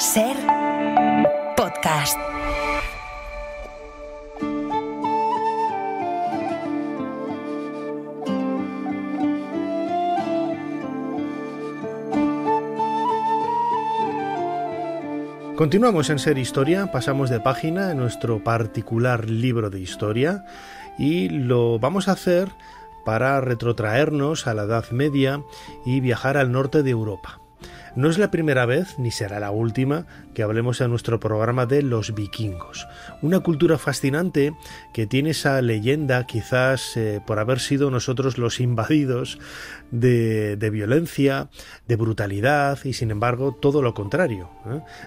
Ser podcast. Continuamos en Ser Historia, pasamos de página en nuestro particular libro de historia y lo vamos a hacer para retrotraernos a la Edad Media y viajar al norte de Europa. No es la primera vez, ni será la última, que hablemos en nuestro programa de los vikingos. Una cultura fascinante que tiene esa leyenda, quizás por haber sido nosotros los invadidos, de violencia, de brutalidad y sin embargo todo lo contrario.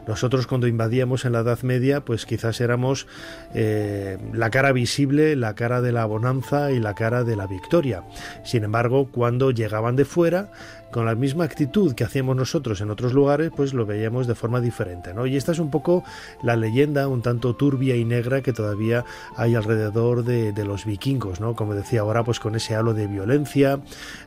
Nosotros cuando invadíamos en la Edad Media pues quizás éramos la cara visible, la cara de la bonanza y la cara de la victoria. Sin embargo, cuando llegaban de fuera, con la misma actitud que hacíamos nosotros en otros lugares, pues lo veíamos de forma diferente, ¿no? Y esta es un poco la leyenda un tanto turbia y negra que todavía hay alrededor de los vikingos, ¿no? Como decía ahora, pues con ese halo de violencia,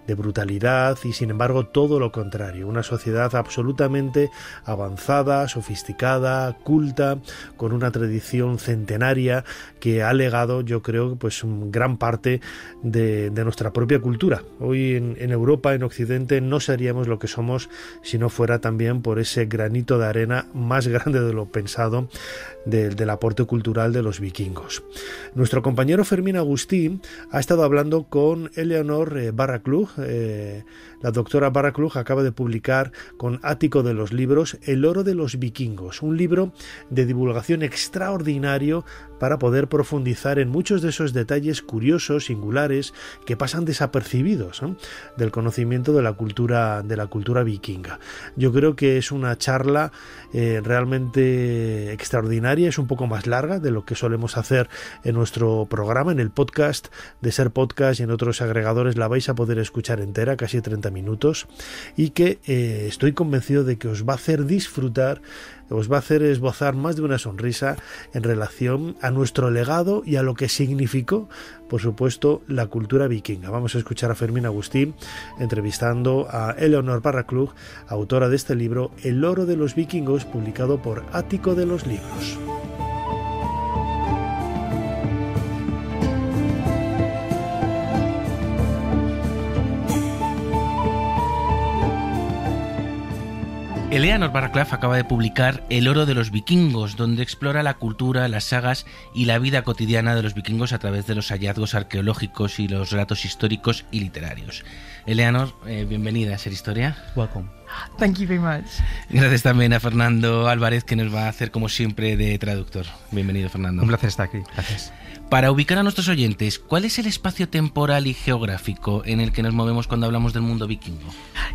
de brutalidad y sin embargo todo lo contrario, una sociedad absolutamente avanzada, sofisticada, culta, con una tradición centenaria que ha legado, yo creo, pues gran parte de nuestra propia cultura. Hoy en Europa, en Occidente, no seríamos lo que somos si no fuera también por ese granito de arena más grande de lo pensado del aporte cultural de los vikingos. Nuestro compañero Fermín Agustí ha estado hablando con Eleanor Barraclough. La doctora Barraclough acaba de publicar con Ático de los Libros El oro de los vikingos, un libro de divulgación extraordinario para poder profundizar en muchos de esos detalles curiosos, singulares, que pasan desapercibidos, ¿eh?, del conocimiento de la cultura vikinga. Yo creo que es una charla realmente extraordinaria, es un poco más larga de lo que solemos hacer en nuestro programa, en el podcast de Ser Podcast y en otros agregadores la vais a poder escuchar entera, casi 30 minutos, y que estoy convencido de que os va a hacer disfrutar, os va a hacer esbozar más de una sonrisa en relación a nuestro legado y a lo que significó, por supuesto, la cultura vikinga. Vamos a escuchar a Fermín Agustí entrevistando a Eleanor Barraclough, autora de este libro El oro de los vikingos, publicado por Ático de los Libros. Eleanor Barraclough acaba de publicar El oro de los vikingos, donde explora la cultura, las sagas y la vida cotidiana de los vikingos a través de los hallazgos arqueológicos y los relatos históricos y literarios. Eleanor, bienvenida a Ser Historia. Welcome. Thank you very much. Gracias también a Fernando Álvarez, que nos va a hacer como siempre de traductor. Bienvenido, Fernando. Un placer estar aquí. Gracias. Para ubicar a nuestros oyentes, ¿cuál es el espacio temporal y geográfico en el que nos movemos cuando hablamos del mundo vikingo?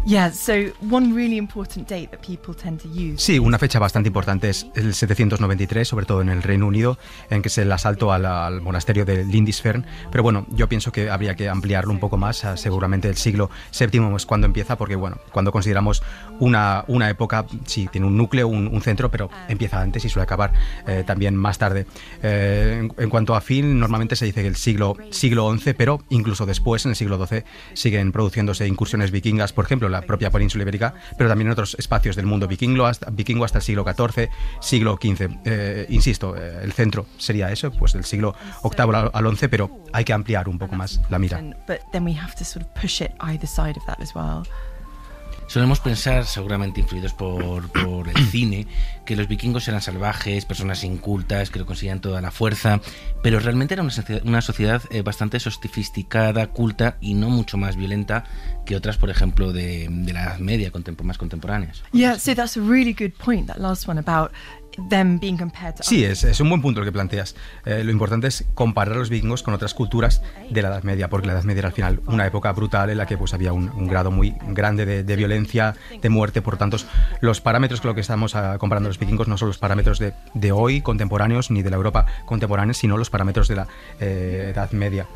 Yeah, so one really important date that people tend to use. Sí, una fecha bastante importante es el 793, sobre todo en el Reino Unido, en que es el asalto al monasterio de Lindisfarne. Pero bueno, yo pienso que habría que ampliarlo un poco más. Seguramente el siglo VII es cuando empieza, porque bueno, cuando consideramos una época, sí, tiene un núcleo, un centro, pero empieza antes y suele acabar también más tarde. En cuanto a fin, normalmente se dice que el siglo XI, pero incluso después, en el siglo XII, siguen produciéndose incursiones vikingas, por ejemplo, en la propia península ibérica, pero también en otros espacios del mundo vikingo hasta el siglo XIV, siglo XV. Insisto, el centro sería eso, pues del siglo VIII al XI, pero hay que ampliar un poco más la mira. Solemos pensar, seguramente influidos por el cine, que los vikingos eran salvajes, personas incultas, que lo conseguían toda la fuerza, pero realmente era una sociedad bastante sofisticada, culta y no mucho más violenta que otras, por ejemplo, de la Edad Media, más contemporáneas. Yeah, so that's a really good point, that last one about them being compared to Sí, es un buen punto el que planteas. Lo importante es comparar a los vikingos con otras culturas de la Edad Media, porque la Edad Media era al final una época brutal en la que pues había un grado muy grande de violencia, de muerte. Por tanto, los parámetros con los que estamos comparando a los vikingos no son los parámetros de hoy contemporáneos ni de la Europa contemporánea, sino los parámetros de la Edad Media.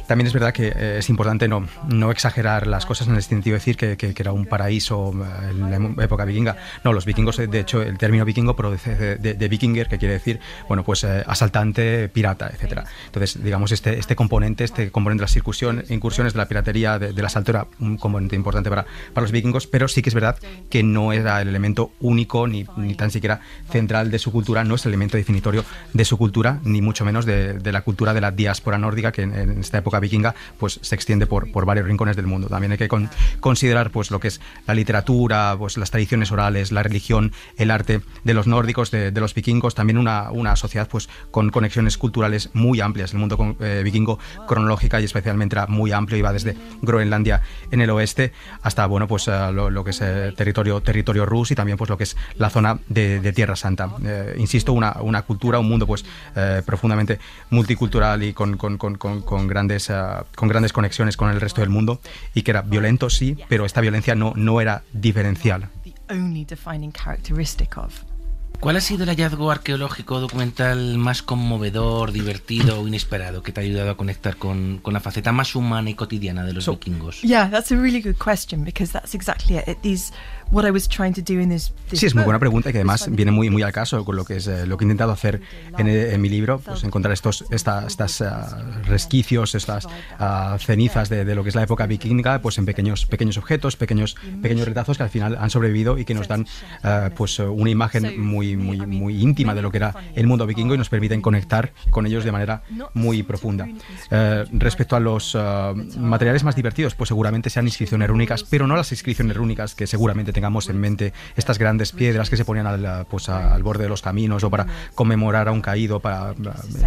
También es verdad que es importante no exagerar las cosas en el sentido de decir que era un paraíso en la época vikinga. No, los vikingos, de hecho, el término vikingo procede de vikinger, que quiere decir, bueno, pues asaltante, pirata, etcétera. Entonces, digamos, este componente de las incursiones de la piratería, del asalto, era un componente importante para los vikingos, pero sí que es verdad que no era el elemento único ni tan siquiera central de su cultura, no es el elemento definitorio de su cultura, ni mucho menos de la cultura de la diáspora nórdica, que en esta época vikinga pues se extiende por varios rincones del mundo. También hay que considerar pues lo que es la literatura, pues las tradiciones orales, la religión, el arte de los nórdicos, de los vikingos, también una sociedad pues con conexiones culturales muy amplias. El mundo vikingo cronológica y especialmente era muy amplio, iba desde Groenlandia en el oeste hasta bueno pues lo que es territorio rus y también pues lo que es la zona de Tierra Santa. Insisto, una cultura, un mundo pues profundamente multicultural y con grandes conexiones con el resto del mundo, y que era violento, sí, pero esta violencia no era diferencial. ¿Cuál ha sido el hallazgo arqueológico documental más conmovedor, divertido o inesperado que te ha ayudado a conectar con la faceta más humana y cotidiana de los vikingos? Yeah, that's a really good question, because that's exactly it. What I was trying to do in this Sí, es muy buena pregunta y que además viene muy al caso con lo que he intentado hacer en mi libro, pues encontrar estos resquicios, estas cenizas de lo que es la época vikinga, pues en pequeños objetos, pequeños retazos que al final han sobrevivido y que nos dan pues una imagen muy íntima de lo que era el mundo vikingo y nos permiten conectar con ellos de manera muy profunda. Respecto a los materiales más divertidos, pues seguramente sean inscripciones rúnicas, pero no las inscripciones rúnicas que seguramente tengamos en mente, estas grandes piedras que se ponían al borde de los caminos o para conmemorar a un caído,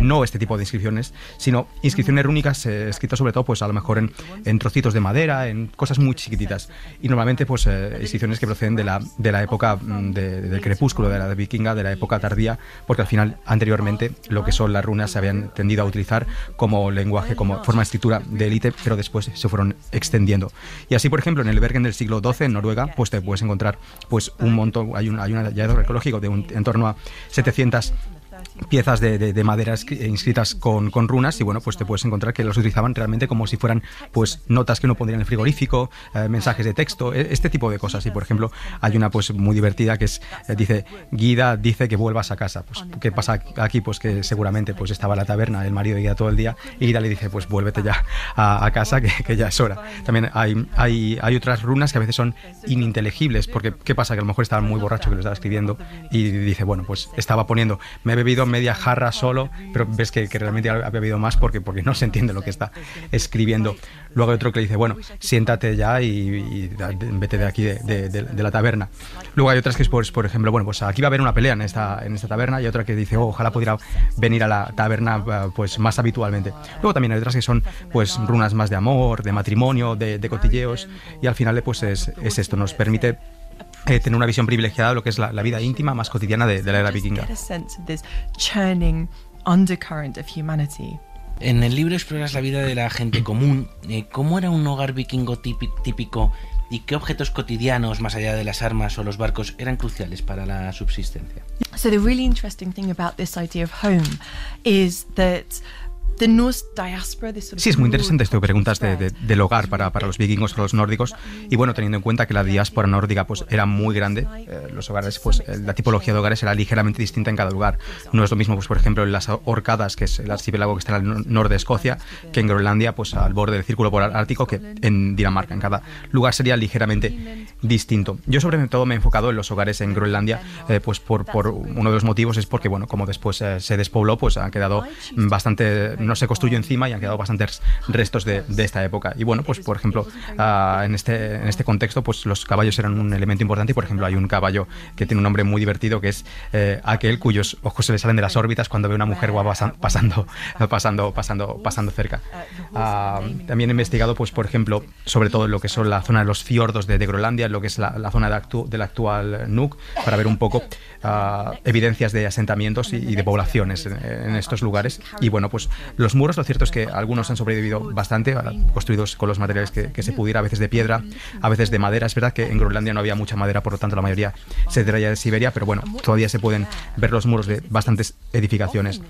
no este tipo de inscripciones, sino inscripciones rúnicas escritas sobre todo pues a lo mejor en trocitos de madera, en cosas muy chiquititas, y normalmente pues inscripciones que proceden de la época del crepúsculo, de la vikinga, de la época tardía, porque al final anteriormente lo que son las runas se habían tendido a utilizar como lenguaje, como forma de escritura de élite, pero después se fueron extendiendo. Y así, por ejemplo, en el Bergen del siglo XII en Noruega, pues te puedes encontrar pues un montón, hay un hallazgo arqueológico de en torno a 700 piezas de madera inscritas con runas, y bueno, pues te puedes encontrar que los utilizaban realmente como si fueran pues notas que uno pondría en el frigorífico, mensajes de texto, este tipo de cosas. Y por ejemplo hay una pues muy divertida que es dice: Guida dice que vuelvas a casa. Pues ¿qué pasa aquí? Pues que seguramente pues estaba en la taberna el marido de Guida todo el día y Guida le dice: pues vuélvete ya a casa, que ya es hora. También hay otras runas que a veces son ininteligibles, porque ¿qué pasa? Que a lo mejor estaba muy borracho que lo estaba escribiendo y dice: bueno, pues estaba poniendo, me he bebido media jarra solo, pero ves que realmente ha bebido más porque no se entiende lo que está escribiendo. Luego hay otro que le dice: bueno, siéntate ya y vete de aquí de la taberna. Luego hay otras que es por ejemplo, bueno, pues aquí va a haber una pelea en esta taberna, y otra que dice: ojalá pudiera venir a la taberna pues más habitualmente. Luego también hay otras que son pues runas más de amor, de matrimonio, de cotilleos, y al final pues es esto, nos permite tener una visión privilegiada de lo que es la vida íntima más cotidiana de la era vikinga. En el libro exploras la vida de la gente común. ¿Cómo era un hogar vikingo típico y qué objetos cotidianos, más allá de las armas o los barcos, eran cruciales para la subsistencia? So the really interesting thing about this idea of home is that Sí, es muy interesante esto que preguntas del hogar para los vikingos, para los nórdicos, y bueno, teniendo en cuenta que la diáspora nórdica pues era muy grande, los hogares, pues la tipología de hogares era ligeramente distinta en cada lugar. No es lo mismo, pues por ejemplo, en las Orcadas, que es el archipiélago que está al norte de Escocia, que en Groenlandia, pues al borde del círculo polar ártico, que en Dinamarca. En cada lugar sería ligeramente distinto. Yo sobre todo me he enfocado en los hogares en Groenlandia, pues por uno de los motivos es porque, bueno, como después se despobló, pues han quedado bastante, no se construyó encima y han quedado bastantes restos de esta época. Y bueno, pues por ejemplo, en este contexto, pues los caballos eran un elemento importante, y por ejemplo hay un caballo que tiene un nombre muy divertido, que es aquel cuyos ojos se le salen de las órbitas cuando ve una mujer guapa pasando cerca. También he investigado, pues por ejemplo, sobre todo en lo que son la zona de los fiordos de Groenlandia, lo que es la zona del actual Nuuk, para ver un poco evidencias de asentamientos y de poblaciones en estos lugares. Y bueno, pues Los muros, lo cierto es que algunos han sobrevivido bastante, construidos con los materiales que se pudiera, a veces de piedra, a veces de madera. Es verdad que en Groenlandia no había mucha madera, por lo tanto la mayoría se traía de Siberia, pero bueno, todavía se pueden ver los muros de bastantes edificaciones.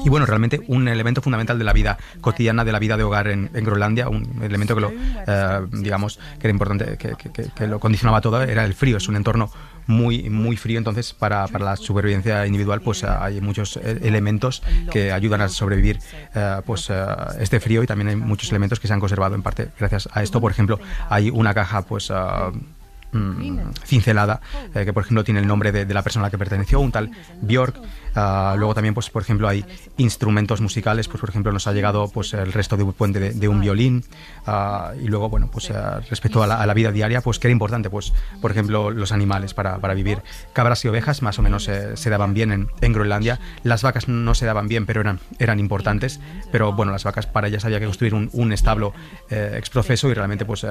Y bueno, realmente un elemento fundamental de la vida cotidiana, de la vida de hogar en Groenlandia, un elemento que lo, digamos, que era importante, que lo condicionaba todo, era el frío. Es un entorno muy frío, entonces para la supervivencia individual pues hay muchos elementos que ayudan a sobrevivir este frío, y también hay muchos elementos que se han conservado en parte gracias a esto. Por ejemplo, hay una caja cincelada que por ejemplo tiene el nombre de la persona a la que perteneció, un tal Björk. Luego también pues por ejemplo hay instrumentos musicales, pues por ejemplo nos ha llegado pues el resto de un puente de un violín. Y luego bueno pues respecto a la vida diaria, pues que era importante, pues por ejemplo los animales para vivir. Cabras y ovejas más o menos se daban bien en Groenlandia. Las vacas no se daban bien, pero eran importantes. Pero bueno, las vacas, para ellas había que construir un establo exprofeso, y realmente pues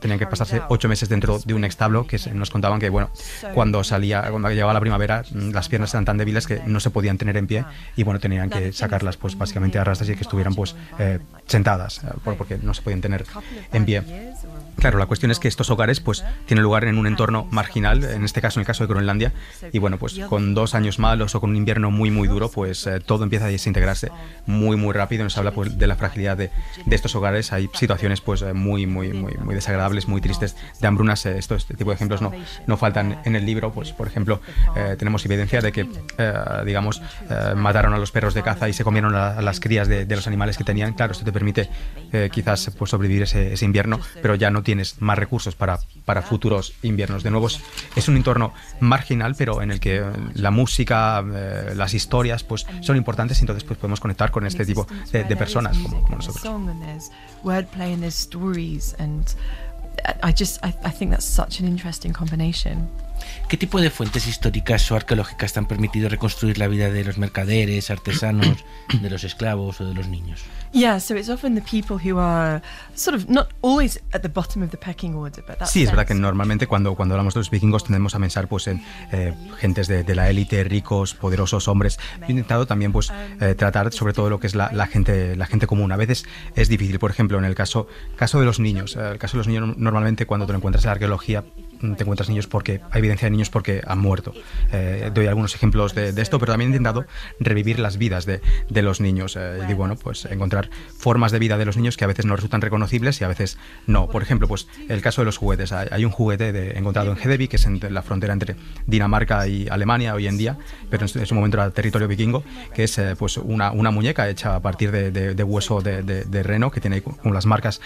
tenían que pasarse 8 meses dentro de un establo, que nos contaban que bueno, cuando llegaba la primavera, las piernas eran tan débiles que no se podían tener en pie, y bueno, tenían que sacarlas pues básicamente a rastras y que estuvieran pues sentadas, porque no se podían tener en pie. Claro, la cuestión es que estos hogares pues tienen lugar en un entorno marginal, en este caso, en el caso de Groenlandia, y bueno, pues con 2 años malos o con un invierno muy duro, pues todo empieza a desintegrarse muy rápido. Nos habla pues de la fragilidad de estos hogares. Hay situaciones pues muy desagradables, muy tristes, de hambrunas. Este tipo de ejemplos no faltan en el libro. Pues por ejemplo, tenemos evidencia de que mataron a los perros de caza y se comieron a las crías de los animales que tenían. Claro, esto te permite quizás pues sobrevivir ese invierno, pero ya no tienes más recursos para futuros inviernos. De nuevo, es un entorno marginal, pero en el que la música, las historias pues son importantes, y entonces pues podemos conectar con este tipo de personas como nosotros. I think that's such an interesting combination. ¿Qué tipo de fuentes históricas o arqueológicas te han permitido reconstruir la vida de los mercaderes, artesanos, de los esclavos o de los niños? Yeah, so it's often the people who are sort of not always at the bottom of the pecking order, but that's sí, es verdad que normalmente cuando hablamos de los vikingos tendemos a pensar pues en gentes de la élite, ricos, poderosos, hombres. He intentado también pues tratar sobre todo lo que es la gente común. A veces es difícil, por ejemplo, en el caso de los niños. El caso de los niños, normalmente cuando te lo encuentras en la arqueología, te encuentras niños porque hay evidencia de niños porque han muerto. Doy algunos ejemplos de esto, pero también he intentado revivir las vidas de los niños. Y bueno, pues encontrar formas de vida de los niños que a veces no resultan reconocibles y a veces no. Por ejemplo, pues el caso de los juguetes. Hay un juguete encontrado en Hedeby, que es en la frontera entre Dinamarca y Alemania hoy en día, pero en su momento era territorio vikingo, que es pues una muñeca hecha a partir de hueso de reno, que tiene con las marcas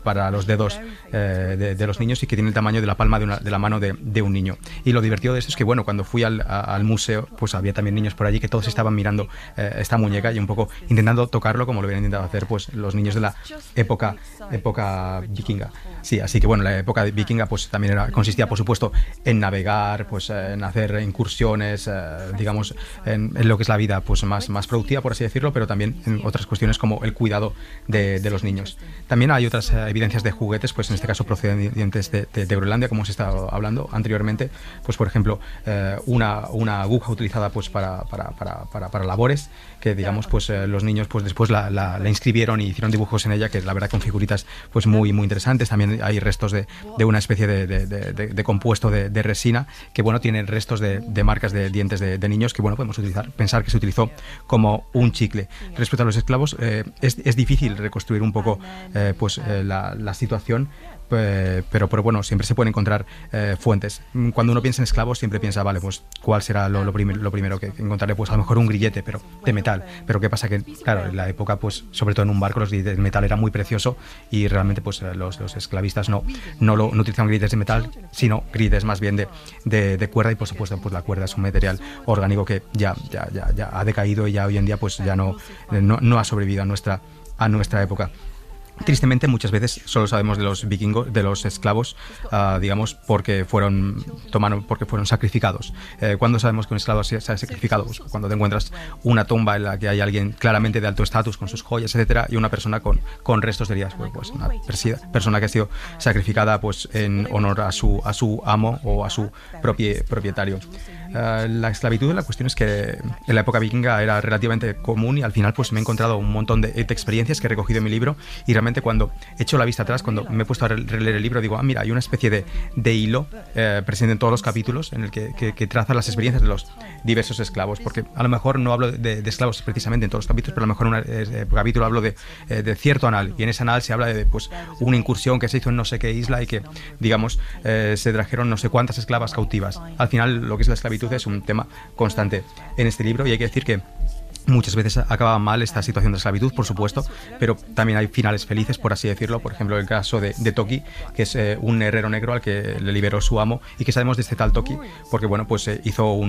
para los dedos de los niños, y que tiene el tamaño de la palma de la mano de un niño. Y lo divertido de esto es que bueno, cuando fui al museo, pues había también niños por allí que todos estaban mirando esta muñeca y un poco intentando tocarlo como lo habían intentado hacer pues los niños de la época vikinga. Sí, así que bueno, la época vikinga pues también consistía por supuesto en navegar, pues en hacer incursiones, digamos en lo que es la vida pues más productiva, por así decirlo, pero también en otras cuestiones como el cuidado de los niños. También hay otras evidencias de juguetes, pues en este caso procedentes de Groenlandia, como se estaba hablando anteriormente, pues por ejemplo una aguja utilizada pues para labores, que digamos pues los niños pues después la inscribieron y hicieron dibujos en ella, que la verdad con figuritas pues muy interesantes. También hay restos de una especie de compuesto de resina, que bueno, tiene restos de marcas de dientes de niños, que bueno, podemos pensar que se utilizó como un chicle. Respecto a los esclavos, es difícil reconstruir un poco la situación, pero bueno, siempre se pueden encontrar fuentes. Cuando uno piensa en esclavos siempre piensa, vale, pues ¿cuál será lo primero que encontraré? Pues a lo mejor un grillete, pero de metal. Pero ¿qué pasa? Que claro, en la época, pues sobre todo en un barco, los grilletes de metal era muy precioso, y realmente pues los esclavistas no utilizaban grilletes de metal, sino grilletes más bien de cuerda, y por supuesto pues la cuerda es un material orgánico que ya ha decaído, y ya hoy en día pues ya no ha sobrevivido a nuestra época. Tristemente, muchas veces solo sabemos de los vikingos, de los esclavos, digamos, porque fueron sacrificados. ¿Cuándo sabemos que un esclavo se ha sacrificado? Pues cuando te encuentras una tumba en la que hay alguien claramente de alto estatus con sus joyas, etcétera, y una persona con restos de heridas, pues una persona que ha sido sacrificada pues en honor a su amo o a su propietario. La esclavitud, la cuestión es que en la época vikinga era relativamente común y al final pues me he encontrado un montón de experiencias que he recogido en mi libro y realmente cuando he hecho la vista atrás, cuando me he puesto a releer el libro, digo, mira, hay una especie de hilo presente en todos los capítulos en el que traza las experiencias de los diversos esclavos, porque a lo mejor no hablo de esclavos precisamente en todos los capítulos, pero a lo mejor en un capítulo hablo de cierto anal, y en ese anal se habla de pues una incursión que se hizo en no sé qué isla y que, digamos, se trajeron no sé cuántas esclavas cautivas. Al final, lo que es la esclavitud es un tema constante en este libro y hay que decir que muchas veces acaba mal esta situación de esclavitud, por supuesto, pero también hay finales felices, por así decirlo. Por ejemplo, el caso de Toki, que es un herrero negro al que le liberó su amo y que sabemos de este tal Toki porque, bueno, pues hizo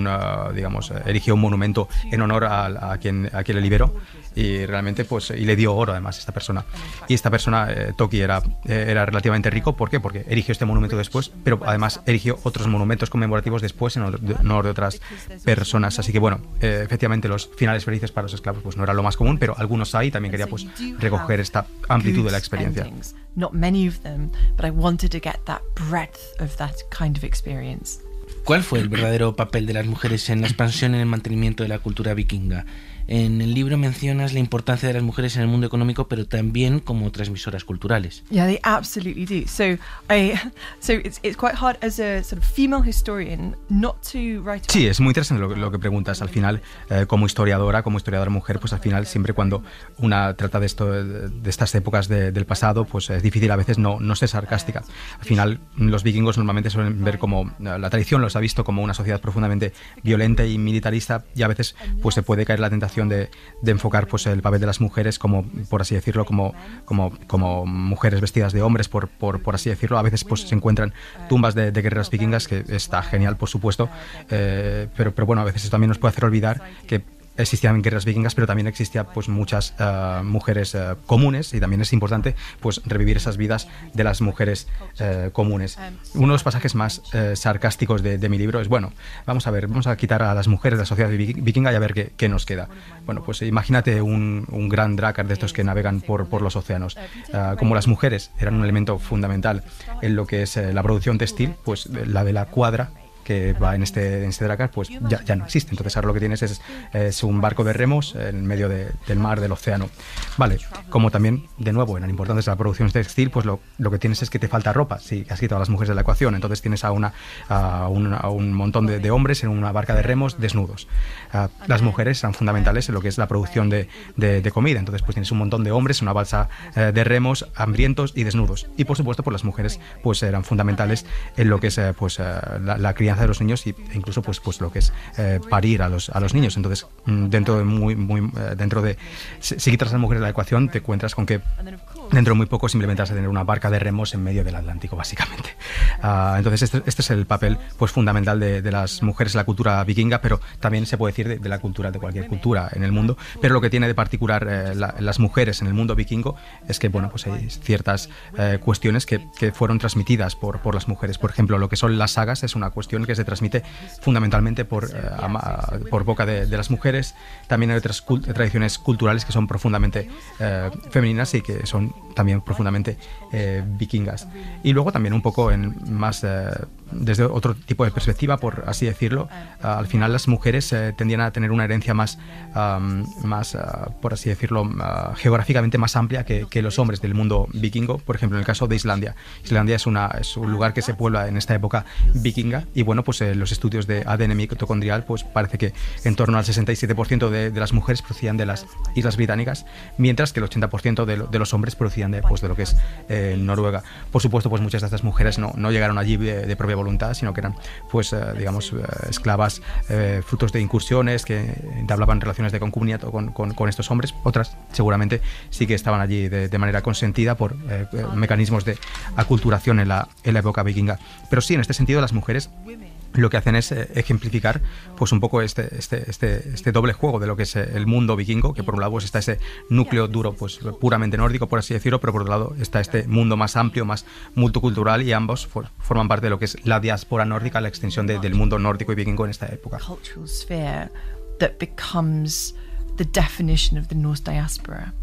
erigió un monumento en honor a quien le liberó y realmente pues y le dio oro además a esta persona. Y esta persona, Toki, era relativamente rico. ¿Por qué? Porque erigió este monumento después, pero además erigió otros monumentos conmemorativos después en honor de otras personas. Así que, bueno, efectivamente los finales felices para los esclavos pues no era lo más común, pero algunos hay. También quería pues recoger esta amplitud de la experiencia. Not many of them, but I wanted to get that breadth of that kind of experience. ¿Cuál fue el verdadero papel de las mujeres en la expansión y en el mantenimiento de la cultura vikinga? En el libro mencionas la importancia de las mujeres en el mundo económico, pero también como transmisoras culturales. Yeah, they absolutely do. So it's quite hard as a sort of female historian not to write. Sí, es muy interesante lo que preguntas. Al final, como historiadora mujer, pues al final siempre cuando una trata de esto, de estas épocas del pasado, pues es difícil a veces no ser sarcástica. Al final, los vikingos normalmente suelen ver como la tradición los ha visto como una sociedad profundamente violenta y militarista, y a veces pues se puede caer la tentación de enfocar pues el papel de las mujeres como, por así decirlo, como mujeres vestidas de hombres, por así decirlo. A veces pues se encuentran tumbas de guerreras vikingas, que está genial, por supuesto, pero bueno, a veces eso también nos puede hacer olvidar que existían guerras vikingas, pero también existían pues muchas mujeres comunes, y también es importante pues revivir esas vidas de las mujeres comunes. Uno de los pasajes más sarcásticos de mi libro es, bueno, vamos a quitar a las mujeres de la sociedad vikinga y a ver qué nos queda. Bueno, pues imagínate un gran drakkar de estos que navegan por los océanos. Como las mujeres eran un elemento fundamental en lo que es la producción textil, pues la de la cuadra que va en este drakkar, pues ya no existe. Entonces ahora lo que tienes es un barco de remos en medio del mar, del océano. Vale, como también, de nuevo, en la importancia de la producción textil, pues lo que tienes es que te falta ropa, si has quitado a las mujeres de la ecuación. Entonces tienes a un montón de hombres en una barca de remos desnudos. Las mujeres eran fundamentales en lo que es la producción de comida. Entonces pues tienes un montón de hombres en una balsa de remos, hambrientos y desnudos. Y por supuesto, pues las mujeres pues eran fundamentales en lo que es la crianza de los niños, e incluso pues lo que es parir a los niños. Entonces dentro de si quitas a las mujeres de la ecuación, te encuentras con que dentro de muy poco simplemente vas a tener una barca de remos en medio del Atlántico, básicamente. Entonces este es el papel pues fundamental de las mujeres en la cultura vikinga, pero también se puede decir de la cultura, de cualquier cultura en el mundo. Pero lo que tiene de particular las mujeres en el mundo vikingo es que, bueno, pues hay ciertas cuestiones que fueron transmitidas por las mujeres. Por ejemplo, lo que son las sagas es una cuestión que se transmite fundamentalmente por boca de las mujeres. También hay otras tradiciones culturales que son profundamente femeninas y que son también profundamente vikingas. Y luego también un poco desde otro tipo de perspectiva, por así decirlo, al final las mujeres tendían a tener una herencia más por así decirlo, geográficamente más amplia que los hombres del mundo vikingo. Por ejemplo, en el caso de Islandia. Islandia es un lugar que se puebla en esta época vikinga, y bueno, pues los estudios de ADN mitocondrial pues parece que en torno al 67% de las mujeres procedían de las Islas Británicas, mientras que el 80% de los hombres procedían de lo que es Noruega. Por supuesto, pues muchas de estas mujeres no llegaron allí de propia voluntad, sino que eran esclavas, frutos de incursiones, que entablaban relaciones de concubinato con estos hombres. Otras seguramente sí que estaban allí de manera consentida por mecanismos de aculturación en la época vikinga. Pero sí, en este sentido, las mujeres lo que hacen es ejemplificar pues un poco este doble juego de lo que es el mundo vikingo, que por un lado pues está ese núcleo duro pues puramente nórdico, por así decirlo, pero por otro lado está este mundo más amplio, más multicultural, y ambos forman parte de lo que es la diáspora nórdica, la extensión del mundo nórdico y vikingo en esta época. Cultural sphere that becomes the definition of the Norse diaspora.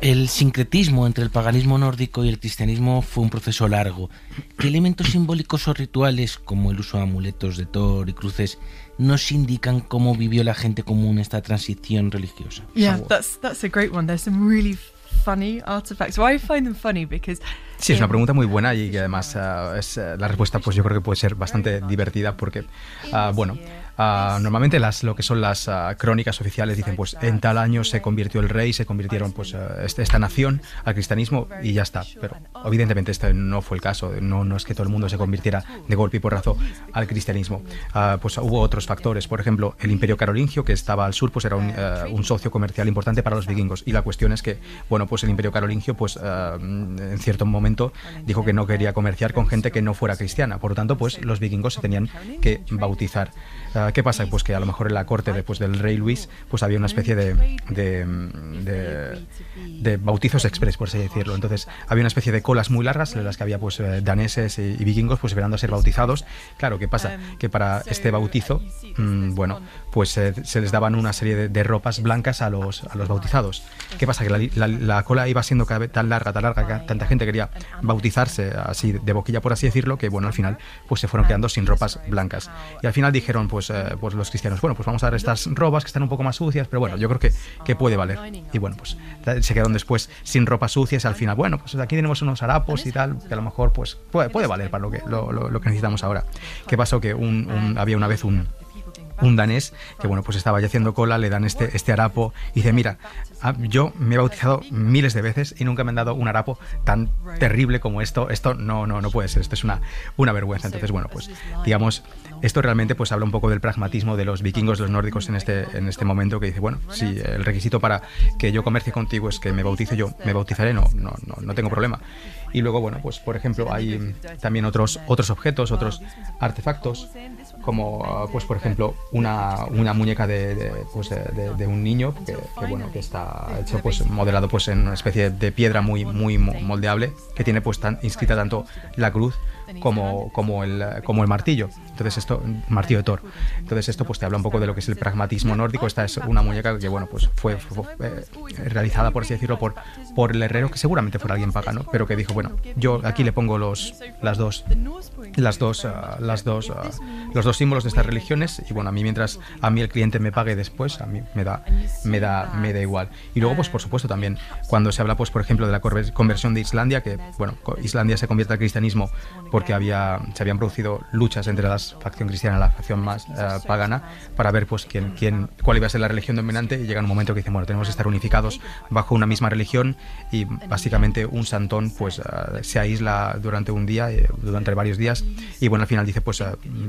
El sincretismo entre el paganismo nórdico y el cristianismo fue un proceso largo. ¿Qué elementos simbólicos o rituales, como el uso de amuletos de Thor y cruces, nos indican cómo vivió la gente común esta transición religiosa? Yeah, that's a great one. There's some really funny artifacts. Why I find them funny because sí, es una pregunta muy buena y que además la respuesta pues yo creo que puede ser bastante divertida porque normalmente lo que son las crónicas oficiales dicen pues en tal año se convirtió el rey, se convirtieron pues esta nación al cristianismo y ya está, pero evidentemente este no fue el caso, no es que todo el mundo se convirtiera de golpe y porrazo al cristianismo. Pues hubo otros factores, por ejemplo el imperio carolingio, que estaba al sur, pues era un socio comercial importante para los vikingos, y la cuestión es que pues el imperio carolingio pues en cierto momento dijo que no quería comerciar con gente que no fuera cristiana, por lo tanto pues los vikingos se tenían que bautizar. ¿Qué pasa? Pues que a lo mejor en la corte del rey Luis pues había una especie de bautizos express, por así decirlo. Entonces había una especie de colas muy largas en las que había pues daneses y vikingos pues esperando a ser bautizados. Claro, ¿qué pasa? Que para este bautizo pues se les daban una serie de ropas blancas a los bautizados. ¿Qué pasa? Que la cola iba siendo cada vez tan larga, que tanta gente quería bautizarse así de boquilla, por así decirlo, que al final pues se fueron quedando sin ropas blancas. Y al final dijeron pues los cristianos, pues vamos a dar estas robas que están un poco más sucias, pero yo creo que puede valer. Y pues se quedaron después sin ropas sucias. Al final, pues aquí tenemos unos harapos y tal, que a lo mejor pues puede valer para lo que necesitamos ahora. ¿Qué pasó? Que había una vez un danés que pues estaba ya haciendo cola, le dan este harapo y dice, mira, yo me he bautizado miles de veces y nunca me han dado un harapo tan terrible como esto no puede ser, esto es una vergüenza. Entonces pues digamos, esto realmente pues habla un poco del pragmatismo de los vikingos, de los nórdicos en este momento, que dice, si el requisito para que yo comercie contigo es que me bautice, yo me bautizaré, no tengo problema. Y luego pues por ejemplo hay también otros objetos, otros artefactos, como pues por ejemplo una muñeca de un niño que está hecho pues modelado pues en una especie de piedra muy moldeable, que tiene pues inscrita tanto la cruz como el martillo. Entonces martillo de Thor. Entonces esto pues te habla un poco de lo que es el pragmatismo nórdico. Esta es una muñeca que pues fue realizada, por así decirlo, por el herrero, que seguramente fuera alguien pagano, pero que dijo, yo aquí le pongo los dos símbolos de estas religiones, y a mí, mientras a mí el cliente me pague después, a mí me da igual. Y luego pues por supuesto también cuando se habla pues por ejemplo de la conversión de Islandia, que Islandia se convierte al cristianismo porque se habían producido luchas entre la facción cristiana y la facción más pagana para ver pues cuál iba a ser la religión dominante, y llega un momento que dicen, tenemos que estar unificados bajo una misma religión, y básicamente un santón pues se aísla durante un día, durante varios días, y al final dice, pues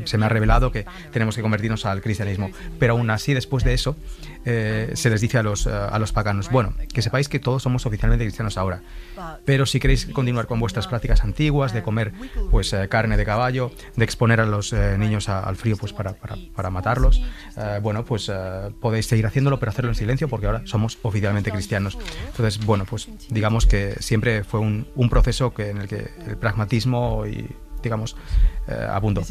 se me ha revelado que tenemos que convertirnos al cristianismo. Pero aún así, después de eso, se les dice a los paganos, que sepáis que todos somos oficialmente cristianos ahora, pero si queréis continuar con vuestras prácticas antiguas de comer pues carne de caballo, de exponer a los niños al frío pues para matarlos, podéis seguir haciéndolo, pero hacerlo en silencio, porque ahora somos oficialmente cristianos. Entonces pues digamos que siempre fue un proceso en el que el pragmatismo y digamos abundó.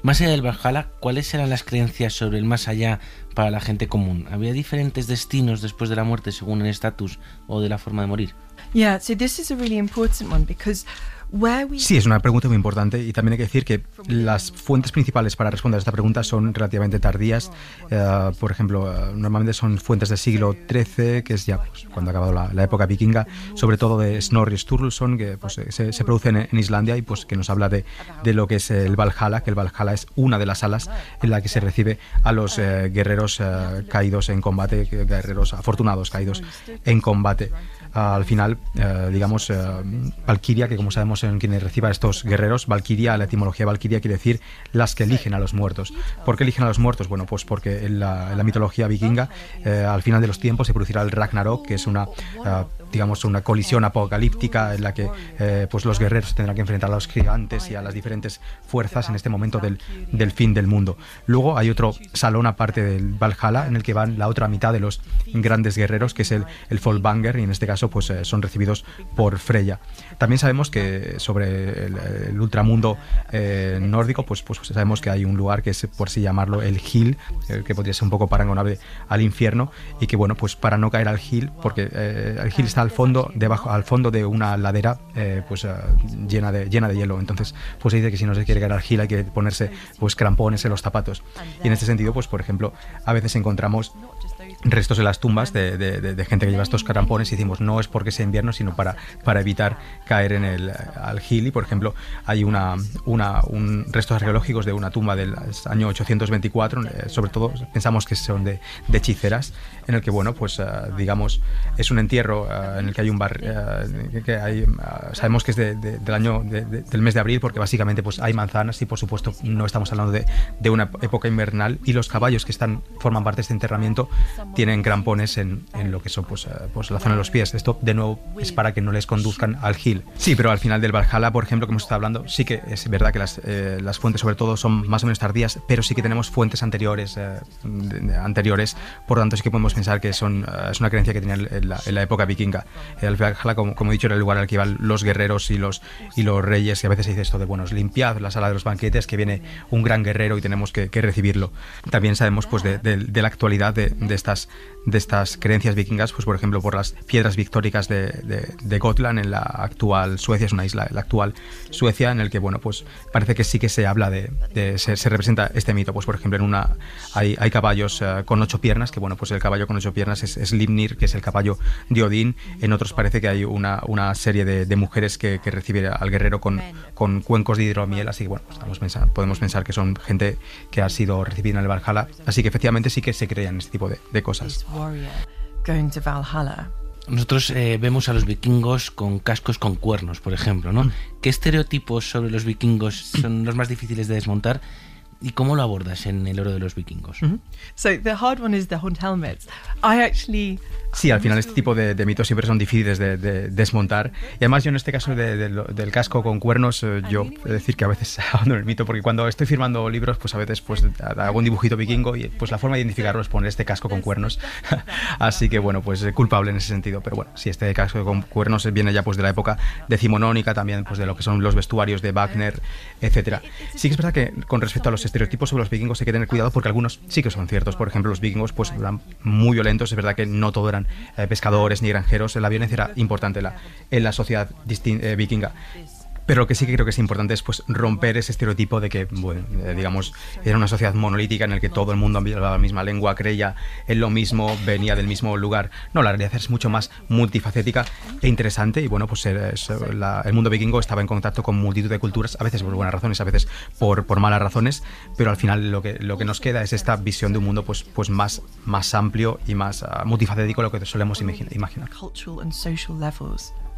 Más allá del Valhalla, ¿cuáles eran las creencias sobre el más allá para la gente común? ¿Había diferentes destinos después de la muerte según el estatus o de la forma de morir? Yeah, so this is a really important one because sí, es una pregunta muy importante, y también hay que decir que las fuentes principales para responder a esta pregunta son relativamente tardías. Por ejemplo, normalmente son fuentes del siglo XIII, que es ya cuando ha acabado la época vikinga, sobre todo de Snorri Sturluson, que pues, se produce en Islandia, y pues que nos habla de lo que es el Valhalla, que el Valhalla es una de las salas en la que se recibe a los guerreros caídos en combate, guerreros afortunados caídos en combate. Al final, digamos, Valquiria, que como sabemos en quienes reciba a estos guerreros, Valquiria, la etimología de Valquiria quiere decir las que eligen a los muertos. ¿Por qué eligen a los muertos? Pues porque en la mitología vikinga, al final de los tiempos se producirá el Ragnarok, que es una digamos, una colisión apocalíptica en la que pues los guerreros tendrán que enfrentar a los gigantes y a las diferentes fuerzas en este momento del fin del mundo. Luego hay otro salón aparte del Valhalla en el que van la otra mitad de los grandes guerreros, que es el Folkvanger, y en este caso pues son recibidos por Freya. También sabemos que sobre el ultramundo nórdico, pues sabemos que hay un lugar que es, por así llamarlo, el Hel, que podría ser un poco parangonable al infierno, y que bueno, pues para no caer al Hel, porque el Hel está al fondo de una ladera llena de hielo. Entonces pues se dice que si no se quiere caer al Hel hay que ponerse pues crampones en los zapatos. Y en este sentido, pues por ejemplo, a veces encontramos restos en las tumbas de gente que lleva estos crampones y decimos no es porque sea invierno, sino para evitar caer al Hel. Y por ejemplo hay restos arqueológicos de una tumba del año 824, sobre todo pensamos que son de hechiceras, en el que bueno, pues digamos es un entierro en el que hay un bar que hay, sabemos que es del mes de abril, porque básicamente pues hay manzanas y por supuesto no estamos hablando de una época invernal, y los caballos que forman parte de este enterramiento tienen crampones en lo que son pues la zona de los pies. Esto de nuevo es para que no les conduzcan al Hel. Sí, pero al final del Valhalla, por ejemplo, que hemos estado hablando, sí que es verdad que las fuentes sobre todo son más o menos tardías, pero sí que tenemos fuentes anteriores, por tanto sí que podemos pensar que es una creencia que tenían en la época vikinga. El Valhalla, como he dicho, era el lugar al que iban los guerreros y los reyes, y a veces se dice esto de, bueno, limpiad la sala de los banquetes, que viene un gran guerrero y tenemos que recibirlo. También sabemos pues de la actualidad de estas creencias vikingas, pues por ejemplo por las piedras pictóricas de Gotland en la actual Suecia, es una isla, la actual Suecia, en el que bueno, pues parece que sí que se habla se representa este mito. Pues por ejemplo hay caballos con 8 piernas, que bueno, pues el caballo con 8 piernas es Sleipnir, que es el caballo de Odín. En otros parece que hay una serie de mujeres que reciben al guerrero con cuencos de hidromiel, así que bueno, podemos pensar que son gente que ha sido recibida en el Valhalla, así que efectivamente sí que se crean este tipo de cosas. Nosotros vemos a los vikingos con cascos con cuernos, por ejemplo, ¿no? ¿Qué estereotipos sobre los vikingos son los más difíciles de desmontar? ¿Y cómo lo abordas en El oro de los vikingos? So the hard one is the horned helmets. Sí, al final este tipo de mitos siempre son difíciles de desmontar. Y además yo en este caso del casco con cuernos, yo he de decir que a veces abandono el mito, porque cuando estoy firmando libros, pues a veces pues hago un dibujito vikingo y pues la forma de identificarlo es poner este casco con cuernos. Así que bueno, pues culpable en ese sentido. Pero bueno, sí, este casco con cuernos viene ya pues de la época decimonónica, también pues de lo que son los vestuarios de Wagner, etcétera. Sí que es verdad que con respecto a los estereotipos sobre los vikingos hay que tener cuidado, porque algunos sí que son ciertos. Por ejemplo, los vikingos pues eran muy violentos. Es verdad que no todo eran pescadores ni granjeros. La violencia era importante en la sociedad vikinga. Pero lo que sí que creo que es importante es pues romper ese estereotipo de que, bueno, digamos, era una sociedad monolítica en el que todo el mundo hablaba la misma lengua, creía en lo mismo, venía del mismo lugar. No, la realidad es mucho más multifacética e interesante, y bueno, pues el mundo vikingo estaba en contacto con multitud de culturas, a veces por buenas razones, a veces por malas razones, pero al final lo que nos queda es esta visión de un mundo pues más amplio y más multifacético de lo que solemos imaginar.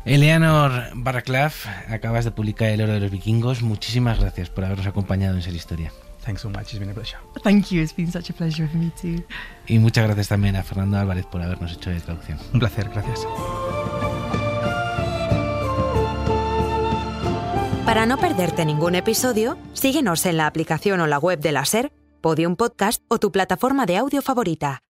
Eleanor Barraclough, acabas de publicar El oro de los vikingos. Muchísimas gracias por habernos acompañado en Ser Historia. Thanks so much, it's been a pleasure. Thank you, it's been such a pleasure for me too. Y muchas gracias también a Fernando Álvarez por habernos hecho de traducción. Un placer, gracias. Para no perderte ningún episodio, síguenos en la aplicación o la web de la SER, Podium Podcast o tu plataforma de audio favorita.